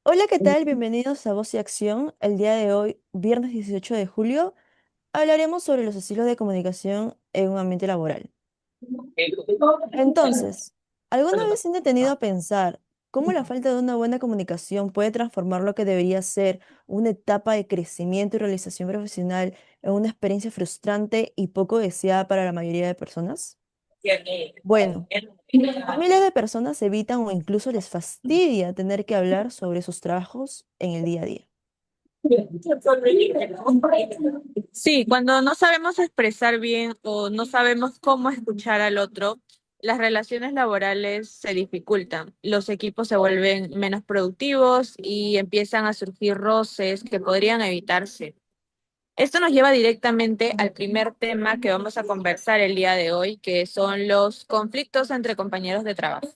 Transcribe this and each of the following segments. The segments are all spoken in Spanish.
Hola, ¿qué tal? Bienvenidos a Voz y Acción. El día de hoy, viernes 18 de julio, hablaremos sobre los estilos de comunicación en un ambiente laboral. Entonces, ¿alguna vez se han detenido a pensar cómo la falta de una buena comunicación puede transformar lo que debería ser una etapa de crecimiento y realización profesional en una experiencia frustrante y poco deseada para la mayoría de personas? Bueno, miles de personas evitan o incluso les fastidia tener que hablar sobre sus trabajos en el día a día. Sí, cuando no sabemos expresar bien o no sabemos cómo escuchar al otro, las relaciones laborales se dificultan, los equipos se vuelven menos productivos y empiezan a surgir roces que podrían evitarse. Esto nos lleva directamente al primer tema que vamos a conversar el día de hoy, que son los conflictos entre compañeros de trabajo.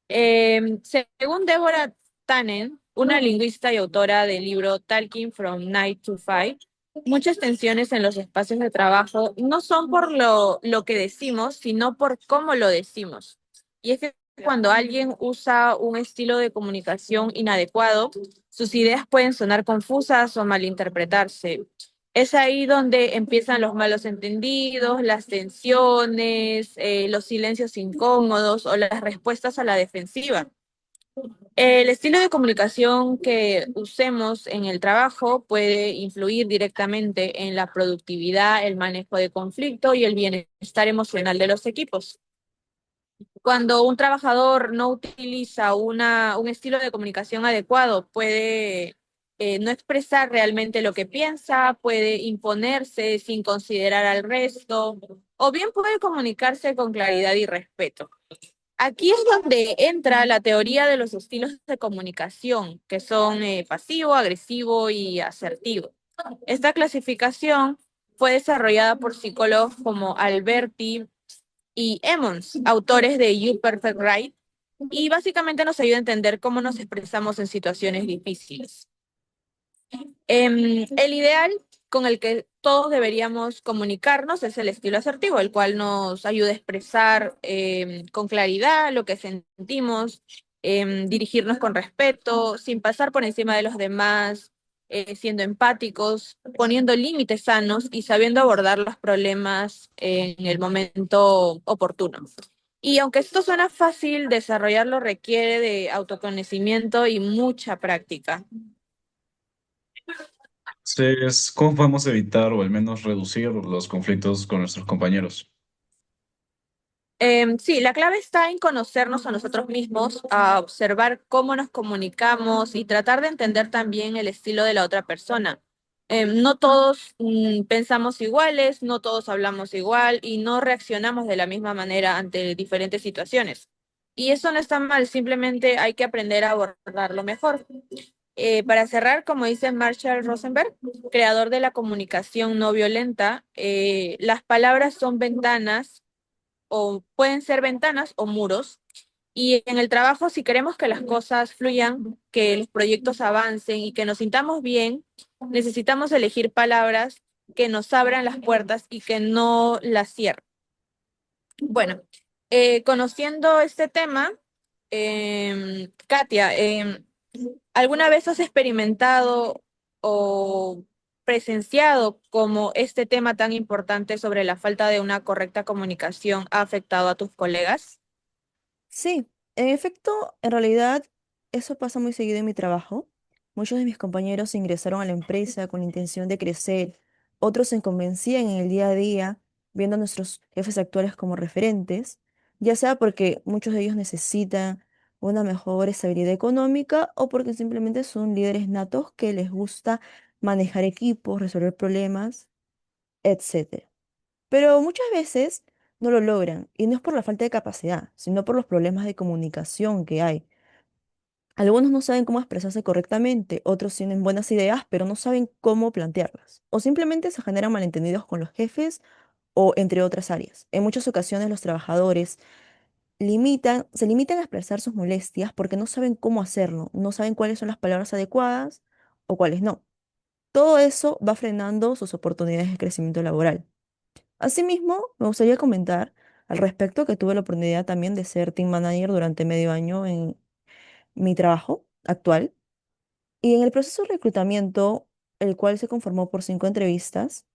Según Deborah Tannen, una lingüista y autora del libro Talking from Night to Five, muchas tensiones en los espacios de trabajo no son por lo que decimos, sino por cómo lo decimos. Y es que cuando alguien usa un estilo de comunicación inadecuado, sus ideas pueden sonar confusas o malinterpretarse. Es ahí donde empiezan los malos entendidos, las tensiones, los silencios incómodos o las respuestas a la defensiva. El estilo de comunicación que usemos en el trabajo puede influir directamente en la productividad, el manejo de conflicto y el bienestar emocional de los equipos. Cuando un trabajador no utiliza un estilo de comunicación adecuado, puede no expresar realmente lo que piensa, puede imponerse sin considerar al resto, o bien puede comunicarse con claridad y respeto. Aquí es donde entra la teoría de los estilos de comunicación, que son pasivo, agresivo y asertivo. Esta clasificación fue desarrollada por psicólogos como Alberti y Emmons, autores de You Perfect Right, y básicamente nos ayuda a entender cómo nos expresamos en situaciones difíciles. El ideal con el que todos deberíamos comunicarnos es el estilo asertivo, el cual nos ayuda a expresar con claridad lo que sentimos, dirigirnos con respeto, sin pasar por encima de los demás, siendo empáticos, poniendo límites sanos y sabiendo abordar los problemas en el momento oportuno. Y aunque esto suena fácil, desarrollarlo requiere de autoconocimiento y mucha práctica. Entonces, ¿cómo podemos evitar o al menos reducir los conflictos con nuestros compañeros? Sí, la clave está en conocernos a nosotros mismos, a observar cómo nos comunicamos y tratar de entender también el estilo de la otra persona. No todos pensamos iguales, no todos hablamos igual y no reaccionamos de la misma manera ante diferentes situaciones. Y eso no está mal, simplemente hay que aprender a abordarlo mejor. Para cerrar, como dice Marshall Rosenberg, creador de la comunicación no violenta, las palabras son ventanas o pueden ser ventanas o muros. Y en el trabajo, si queremos que las cosas fluyan, que los proyectos avancen y que nos sintamos bien, necesitamos elegir palabras que nos abran las puertas y que no las cierren. Bueno, conociendo este tema, Katia, ¿alguna vez has experimentado o presenciado cómo este tema tan importante sobre la falta de una correcta comunicación ha afectado a tus colegas? Sí, en efecto, en realidad eso pasa muy seguido en mi trabajo. Muchos de mis compañeros ingresaron a la empresa con la intención de crecer, otros se convencían en el día a día, viendo a nuestros jefes actuales como referentes, ya sea porque muchos de ellos necesitan una mejor estabilidad económica o porque simplemente son líderes natos que les gusta manejar equipos, resolver problemas, etcétera. Pero muchas veces no lo logran, y no es por la falta de capacidad, sino por los problemas de comunicación que hay. Algunos no saben cómo expresarse correctamente, otros tienen buenas ideas, pero no saben cómo plantearlas. O simplemente se generan malentendidos con los jefes o entre otras áreas. En muchas ocasiones los trabajadores se limitan a expresar sus molestias porque no saben cómo hacerlo, no saben cuáles son las palabras adecuadas o cuáles no. Todo eso va frenando sus oportunidades de crecimiento laboral. Asimismo, me gustaría comentar al respecto que tuve la oportunidad también de ser team manager durante medio año en mi trabajo actual. Y en el proceso de reclutamiento, el cual se conformó por 5 entrevistas,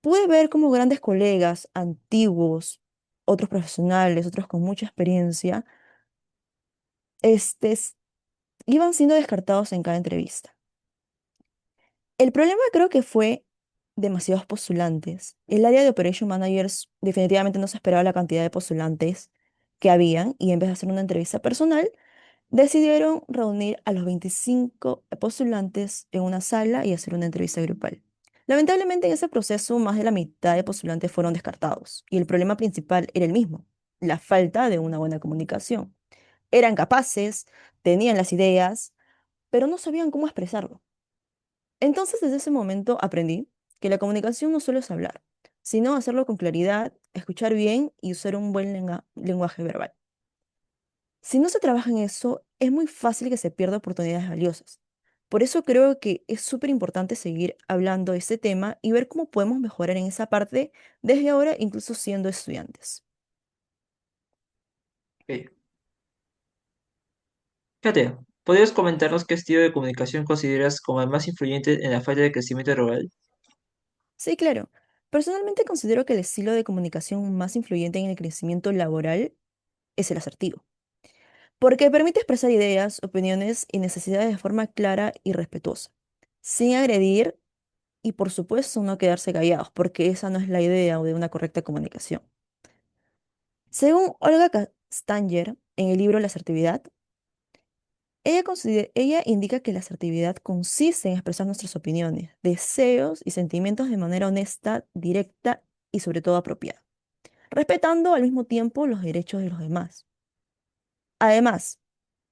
pude ver cómo grandes colegas, antiguos, otros profesionales, otros con mucha experiencia, este, s- iban siendo descartados en cada entrevista. El problema creo que fue demasiados postulantes. El área de Operation Managers definitivamente no se esperaba la cantidad de postulantes que habían y en vez de hacer una entrevista personal, decidieron reunir a los 25 postulantes en una sala y hacer una entrevista grupal. Lamentablemente en ese proceso más de la mitad de postulantes fueron descartados y el problema principal era el mismo, la falta de una buena comunicación. Eran capaces, tenían las ideas, pero no sabían cómo expresarlo. Entonces, desde ese momento aprendí que la comunicación no solo es hablar, sino hacerlo con claridad, escuchar bien y usar un buen lenguaje verbal. Si no se trabaja en eso, es muy fácil que se pierda oportunidades valiosas. Por eso creo que es súper importante seguir hablando de este tema y ver cómo podemos mejorar en esa parte desde ahora, incluso siendo estudiantes. Ok. Fíjate, ¿podrías comentarnos qué estilo de comunicación consideras como el más influyente en la falta de crecimiento rural? Sí, claro. Personalmente considero que el estilo de comunicación más influyente en el crecimiento laboral es el asertivo, porque permite expresar ideas, opiniones y necesidades de forma clara y respetuosa, sin agredir y por supuesto no quedarse callados, porque esa no es la idea de una correcta comunicación. Según Olga Stanger, en el libro La asertividad, ella indica que la asertividad consiste en expresar nuestras opiniones, deseos y sentimientos de manera honesta, directa y sobre todo apropiada, respetando al mismo tiempo los derechos de los demás. Además,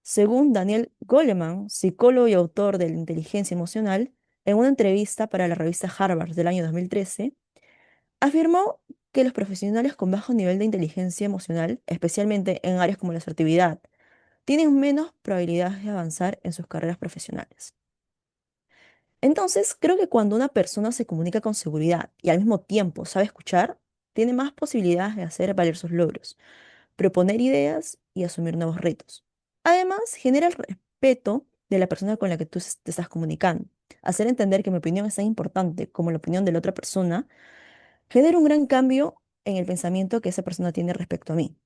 según Daniel Goleman, psicólogo y autor de la inteligencia emocional, en una entrevista para la revista Harvard del año 2013, afirmó que los profesionales con bajo nivel de inteligencia emocional, especialmente en áreas como la asertividad, tienen menos probabilidades de avanzar en sus carreras profesionales. Entonces, creo que cuando una persona se comunica con seguridad y al mismo tiempo sabe escuchar, tiene más posibilidades de hacer valer sus logros, proponer ideas y asumir nuevos retos. Además, genera el respeto de la persona con la que te estás comunicando. Hacer entender que mi opinión es tan importante como la opinión de la otra persona genera un gran cambio en el pensamiento que esa persona tiene respecto a mí.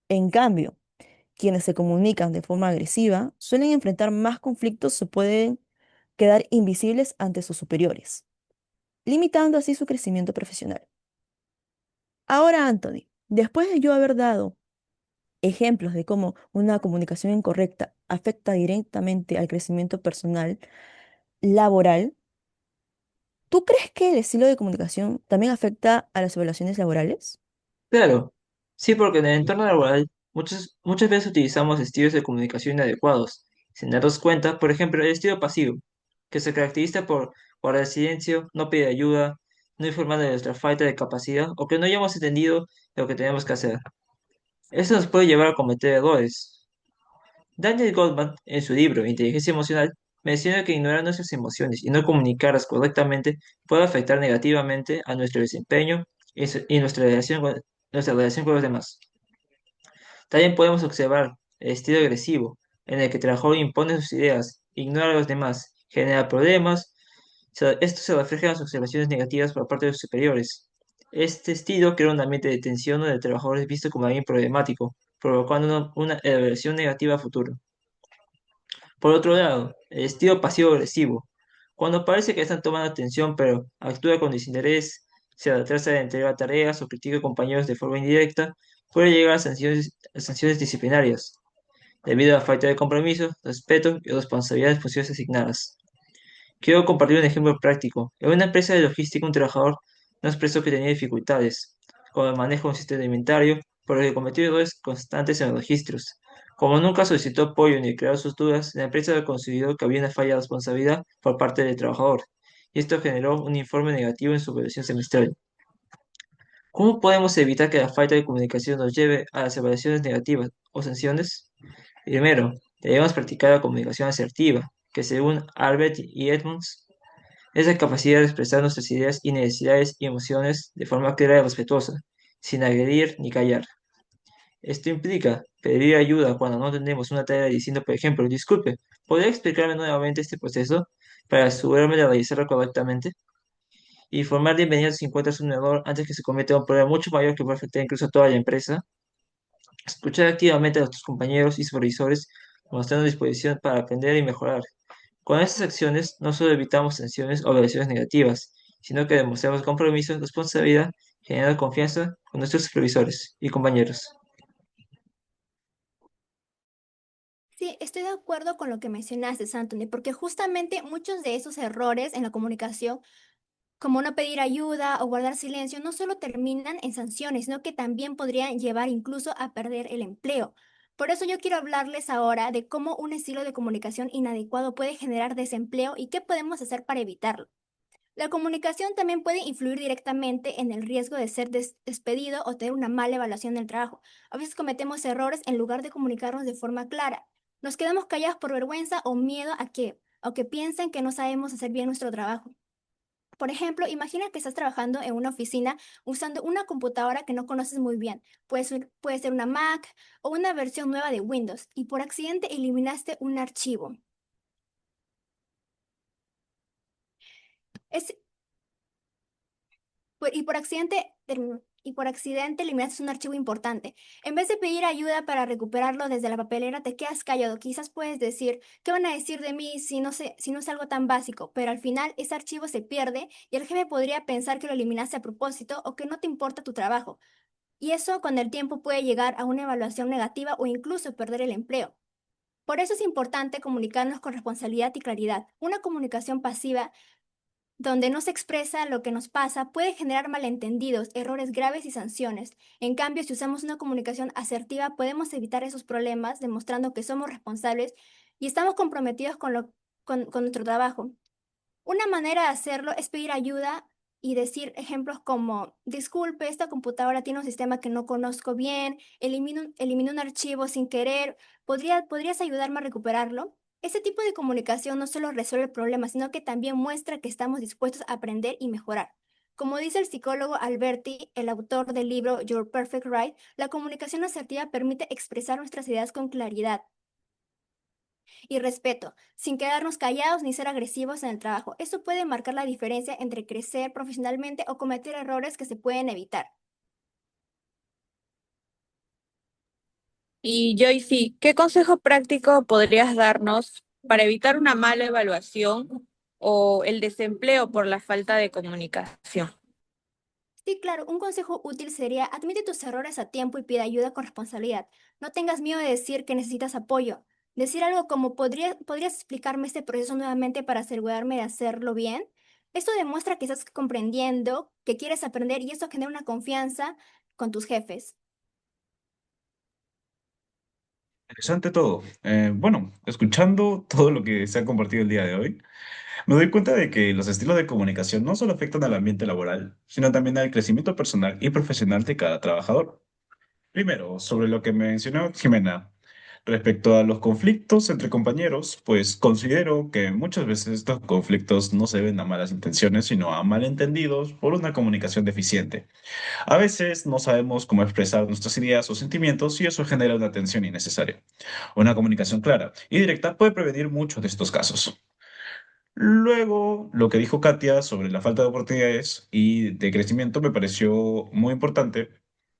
En cambio, quienes se comunican de forma agresiva suelen enfrentar más conflictos o pueden quedar invisibles ante sus superiores, limitando así su crecimiento profesional. Ahora, Anthony, después de yo haber dado ejemplos de cómo una comunicación incorrecta afecta directamente al crecimiento personal laboral, ¿tú crees que el estilo de comunicación también afecta a las evaluaciones laborales? Claro, sí, porque en el entorno laboral muchas veces utilizamos estilos de comunicación inadecuados, sin darnos cuenta, por ejemplo, el estilo pasivo, que se caracteriza por guardar silencio, no pedir ayuda, no informar de nuestra falta de capacidad o que no hayamos entendido lo que tenemos que hacer. Esto nos puede llevar a cometer errores. Daniel Goldman, en su libro Inteligencia Emocional, menciona que ignorar nuestras emociones y no comunicarlas correctamente puede afectar negativamente a nuestro desempeño y nuestra relación con los demás. También podemos observar el estilo agresivo, en el que el trabajador impone sus ideas, ignora a los demás, genera problemas. Esto se refleja en las observaciones negativas por parte de los superiores. Este estilo crea un ambiente de tensión donde el trabajador es visto como alguien problemático, provocando una evaluación negativa a futuro. Por otro lado, el estilo pasivo-agresivo. Cuando parece que están tomando atención pero actúa con desinterés, se atrasa de entregar tareas o critica a compañeros de forma indirecta, puede llegar a sanciones disciplinarias, debido a la falta de compromiso, respeto y responsabilidades funciones asignadas. Quiero compartir un ejemplo práctico. En una empresa de logística, un trabajador nos expresó que tenía dificultades con el manejo de un sistema de inventario, por lo que cometió errores constantes en los registros. Como nunca solicitó apoyo ni declaró sus dudas, la empresa consideró que había una falla de responsabilidad por parte del trabajador, y esto generó un informe negativo en su evaluación semestral. ¿Cómo podemos evitar que la falta de comunicación nos lleve a las evaluaciones negativas o sanciones? Primero, debemos practicar la comunicación asertiva, que según Albert y Edmonds, es la capacidad de expresar nuestras ideas y necesidades y emociones de forma clara y respetuosa, sin agredir ni callar. Esto implica pedir ayuda cuando no tenemos una tarea diciendo, por ejemplo, disculpe, ¿podría explicarme nuevamente este proceso para asegurarme de realizarlo correctamente? Y formar de inmediato si encuentras un error antes que se cometa un problema mucho mayor que puede afectar incluso a toda la empresa. Escuchar activamente a nuestros compañeros y supervisores mostrando disposición para aprender y mejorar. Con estas acciones no solo evitamos tensiones o relaciones negativas, sino que demostramos compromiso, responsabilidad, generando confianza con nuestros supervisores y compañeros. Sí, estoy de acuerdo con lo que mencionaste, Anthony, porque justamente muchos de esos errores en la comunicación, como no pedir ayuda o guardar silencio, no solo terminan en sanciones, sino que también podrían llevar incluso a perder el empleo. Por eso yo quiero hablarles ahora de cómo un estilo de comunicación inadecuado puede generar desempleo y qué podemos hacer para evitarlo. La comunicación también puede influir directamente en el riesgo de ser despedido o tener una mala evaluación del trabajo. A veces cometemos errores en lugar de comunicarnos de forma clara. Nos quedamos callados por vergüenza o miedo a que piensen que no sabemos hacer bien nuestro trabajo. Por ejemplo, imagina que estás trabajando en una oficina usando una computadora que no conoces muy bien. Puede ser una Mac o una versión nueva de Windows y por accidente eliminaste un archivo. Es y por accidente eliminaste un archivo importante. En vez de pedir ayuda para recuperarlo desde la papelera, te quedas callado. Quizás puedes decir, ¿qué van a decir de mí si no es algo tan básico? Pero al final ese archivo se pierde y el jefe podría pensar que lo eliminaste a propósito o que no te importa tu trabajo. Y eso con el tiempo puede llegar a una evaluación negativa o incluso perder el empleo. Por eso es importante comunicarnos con responsabilidad y claridad. Una comunicación pasiva donde no se expresa lo que nos pasa, puede generar malentendidos, errores graves y sanciones. En cambio, si usamos una comunicación asertiva, podemos evitar esos problemas, demostrando que somos responsables y estamos comprometidos con nuestro trabajo. Una manera de hacerlo es pedir ayuda y decir ejemplos como, disculpe, esta computadora tiene un sistema que no conozco bien, elimino un archivo sin querer, ¿podrías ayudarme a recuperarlo? Ese tipo de comunicación no solo resuelve el problema, sino que también muestra que estamos dispuestos a aprender y mejorar. Como dice el psicólogo Alberti, el autor del libro Your Perfect Right, la comunicación asertiva permite expresar nuestras ideas con claridad y respeto, sin quedarnos callados ni ser agresivos en el trabajo. Eso puede marcar la diferencia entre crecer profesionalmente o cometer errores que se pueden evitar. Y Joyce, ¿qué consejo práctico podrías darnos para evitar una mala evaluación o el desempleo por la falta de comunicación? Sí, claro, un consejo útil sería admite tus errores a tiempo y pide ayuda con responsabilidad. No tengas miedo de decir que necesitas apoyo. Decir algo como ¿podrías explicarme este proceso nuevamente para asegurarme de hacerlo bien? Esto demuestra que estás comprendiendo, que quieres aprender y eso genera una confianza con tus jefes. Interesante todo. Bueno, escuchando todo lo que se ha compartido el día de hoy, me doy cuenta de que los estilos de comunicación no solo afectan al ambiente laboral, sino también al crecimiento personal y profesional de cada trabajador. Primero, sobre lo que mencionó Jimena, respecto a los conflictos entre compañeros, pues considero que muchas veces estos conflictos no se deben a malas intenciones, sino a malentendidos por una comunicación deficiente. A veces no sabemos cómo expresar nuestras ideas o sentimientos y eso genera una tensión innecesaria. Una comunicación clara y directa puede prevenir muchos de estos casos. Luego, lo que dijo Katia sobre la falta de oportunidades y de crecimiento me pareció muy importante,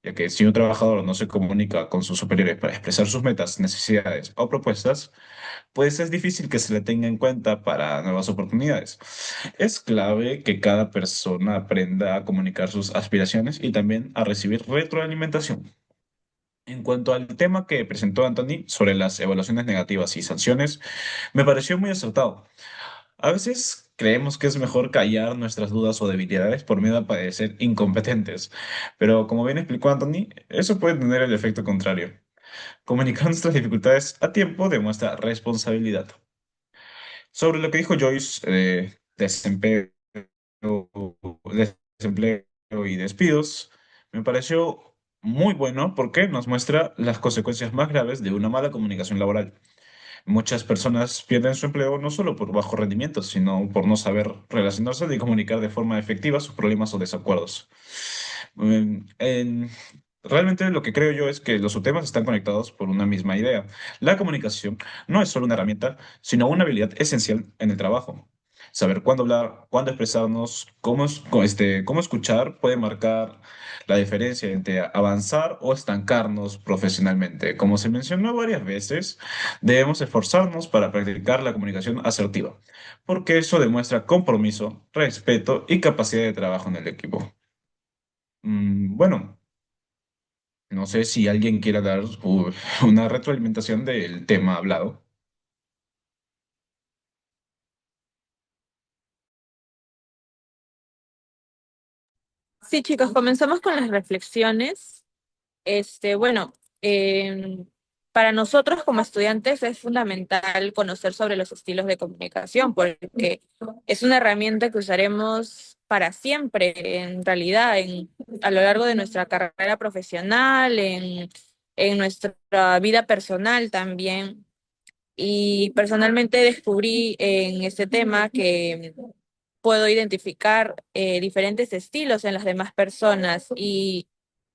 ya que si un trabajador no se comunica con sus superiores para expresar sus metas, necesidades o propuestas, pues es difícil que se le tenga en cuenta para nuevas oportunidades. Es clave que cada persona aprenda a comunicar sus aspiraciones y también a recibir retroalimentación. En cuanto al tema que presentó Anthony sobre las evaluaciones negativas y sanciones, me pareció muy acertado. A veces creemos que es mejor callar nuestras dudas o debilidades por miedo a parecer incompetentes, pero como bien explicó Anthony, eso puede tener el efecto contrario. Comunicar nuestras dificultades a tiempo demuestra responsabilidad. Sobre lo que dijo Joyce, desempleo y despidos, me pareció muy bueno porque nos muestra las consecuencias más graves de una mala comunicación laboral. Muchas personas pierden su empleo no solo por bajo rendimiento, sino por no saber relacionarse ni comunicar de forma efectiva sus problemas o desacuerdos. realmente lo que creo yo es que los subtemas están conectados por una misma idea. La comunicación no es solo una herramienta, sino una habilidad esencial en el trabajo. Saber cuándo hablar, cuándo expresarnos, cómo escuchar puede marcar la diferencia entre avanzar o estancarnos profesionalmente. Como se mencionó varias veces, debemos esforzarnos para practicar la comunicación asertiva, porque eso demuestra compromiso, respeto y capacidad de trabajo en el equipo. Bueno. No sé si alguien quiera dar una retroalimentación del tema hablado. Sí, chicos, comenzamos con las reflexiones. Bueno, em, para nosotros como estudiantes es fundamental conocer sobre los estilos de comunicación porque es una herramienta que usaremos para siempre, en realidad, a lo largo de nuestra carrera profesional, en nuestra vida personal también. Y personalmente descubrí en este tema que puedo identificar diferentes estilos en las demás personas y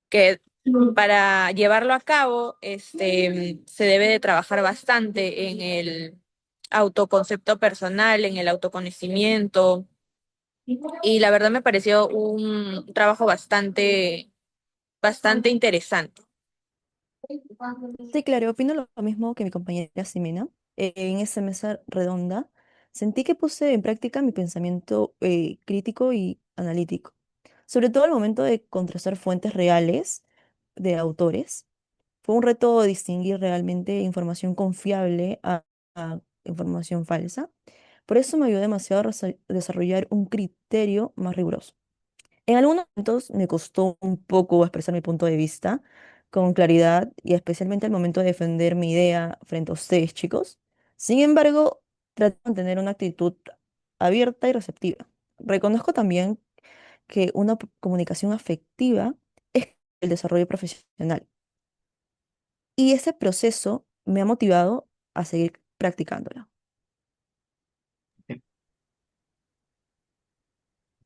que para llevarlo a cabo, se debe de trabajar bastante en el autoconcepto personal, en el autoconocimiento, y la verdad me pareció un trabajo bastante interesante. Sí, claro, opino lo mismo que mi compañera Ximena. En esa mesa redonda sentí que puse en práctica mi pensamiento crítico y analítico, sobre todo al momento de contrastar fuentes reales de autores. Fue un reto distinguir realmente información confiable a información falsa. Por eso me ayudó demasiado a desarrollar un criterio más riguroso. En algunos momentos me costó un poco expresar mi punto de vista con claridad y especialmente al momento de defender mi idea frente a ustedes, chicos. Sin embargo, trato de mantener una actitud abierta y receptiva. Reconozco también que una comunicación afectiva es el desarrollo profesional y ese proceso me ha motivado a seguir practicándola.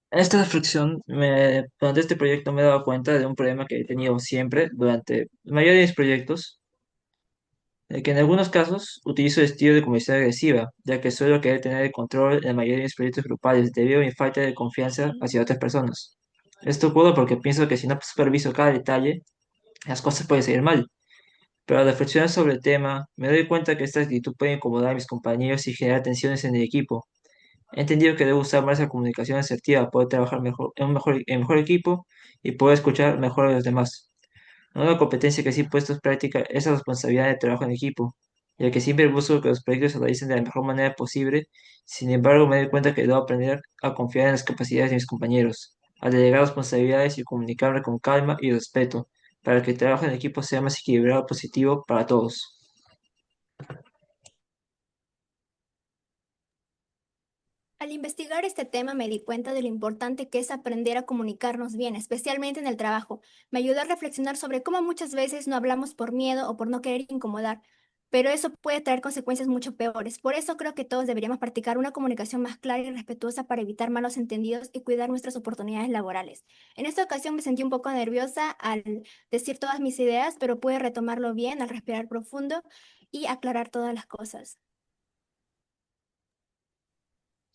En esta reflexión, durante este proyecto me he dado cuenta de un problema que he tenido siempre durante la mayoría de mis proyectos, que en algunos casos utilizo el estilo de comunicación agresiva, ya que suelo querer tener el control en la mayoría de mis proyectos grupales debido a mi falta de confianza hacia otras personas. Esto ocurre porque pienso que si no superviso cada detalle, las cosas pueden salir mal. Pero al reflexionar sobre el tema, me doy cuenta que esta actitud puede incomodar a mis compañeros y generar tensiones en el equipo. He entendido que debo usar más la comunicación asertiva para poder trabajar mejor, en mejor equipo y poder escuchar mejor a los demás. Una competencia que sí he puesto en práctica es la responsabilidad de trabajo en equipo, ya que siempre busco que los proyectos se realicen de la mejor manera posible. Sin embargo, me doy cuenta que debo aprender a confiar en las capacidades de mis compañeros, a delegar responsabilidades y comunicarme con calma y respeto, para que el trabajo en equipo sea más equilibrado y positivo para todos. Al investigar este tema me di cuenta de lo importante que es aprender a comunicarnos bien, especialmente en el trabajo. Me ayudó a reflexionar sobre cómo muchas veces no hablamos por miedo o por no querer incomodar, pero eso puede traer consecuencias mucho peores. Por eso creo que todos deberíamos practicar una comunicación más clara y respetuosa para evitar malos entendidos y cuidar nuestras oportunidades laborales. En esta ocasión me sentí un poco nerviosa al decir todas mis ideas, pero pude retomarlo bien al respirar profundo y aclarar todas las cosas.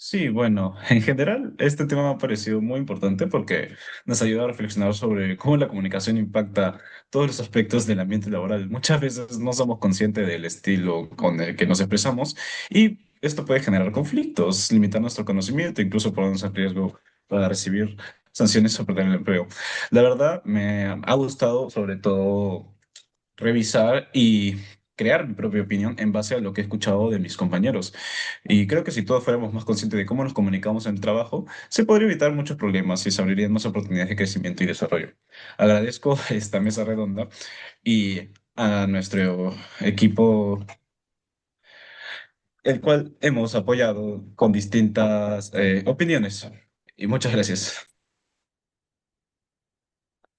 Sí, bueno, en general este tema me ha parecido muy importante porque nos ayuda a reflexionar sobre cómo la comunicación impacta todos los aspectos del ambiente laboral. Muchas veces no somos conscientes del estilo con el que nos expresamos y esto puede generar conflictos, limitar nuestro conocimiento, incluso ponernos en riesgo para recibir sanciones o perder el empleo. La verdad, me ha gustado sobre todo revisar y crear mi propia opinión en base a lo que he escuchado de mis compañeros. Y creo que si todos fuéramos más conscientes de cómo nos comunicamos en el trabajo, se podría evitar muchos problemas y se abrirían más oportunidades de crecimiento y desarrollo. Agradezco esta mesa redonda y a nuestro equipo, el cual hemos apoyado con distintas opiniones. Y muchas gracias.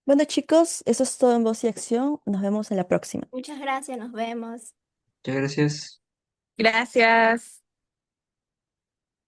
Bueno, chicos, eso es todo en Voz y Acción. Nos vemos en la próxima. Muchas gracias, nos vemos. Muchas gracias. Gracias.